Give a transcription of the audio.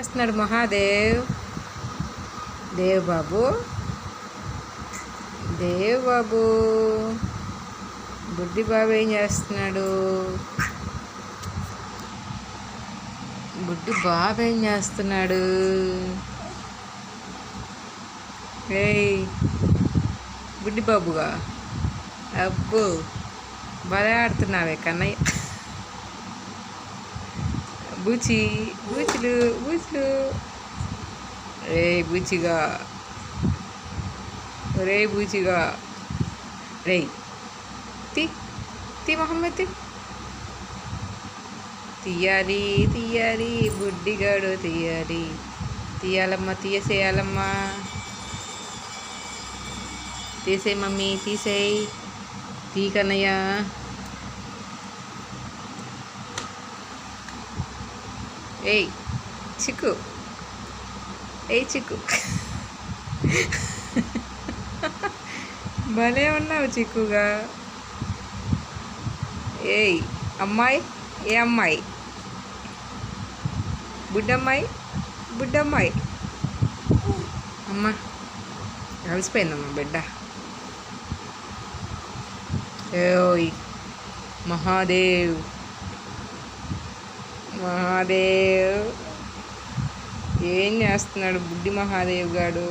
చేస్తున్నాడు మహాదేవ్? దేవ్ బాబు, దేవ్ బాబు, బుడ్డి బాబు ఏం చేస్తున్నాడు? బుడ్డి బాబు ఏం చేస్తున్నాడు? ఏయ్ బుడ్డి బాబుగా, అబ్బో బాగా ఆడుతున్నావే కన్నయ్య. బూచి బూచులు బూచులు. రే బూచిగా, రే బూచిగా, రే తీ తీ మొహమ్మద్ తీయాలి తీయాలి, బుడ్డిగాడు తీయాలి. తీయాలమ్మా, తీసేయాలమ్మా. తీసేయి మమ్మీ, తీసేయి. తీ కన్నయ్య. ఏయ్ చిక్కు, ఏయ్ చిక్కు. భలే ఉన్నావు చిక్కుగా. ఏయ్ అమ్మాయి, ఏ అమ్మాయి? బుడ్డమ్మాయి, బుడ్డమ్మాయి. అమ్మ కలిసిపోయిందమ్మా బిడ్డ. ఓయ్ మహాదేవ్, మహాదేవ్ ఏం చేస్తున్నాడు బుడ్డి మహాదేవ్ గాడు?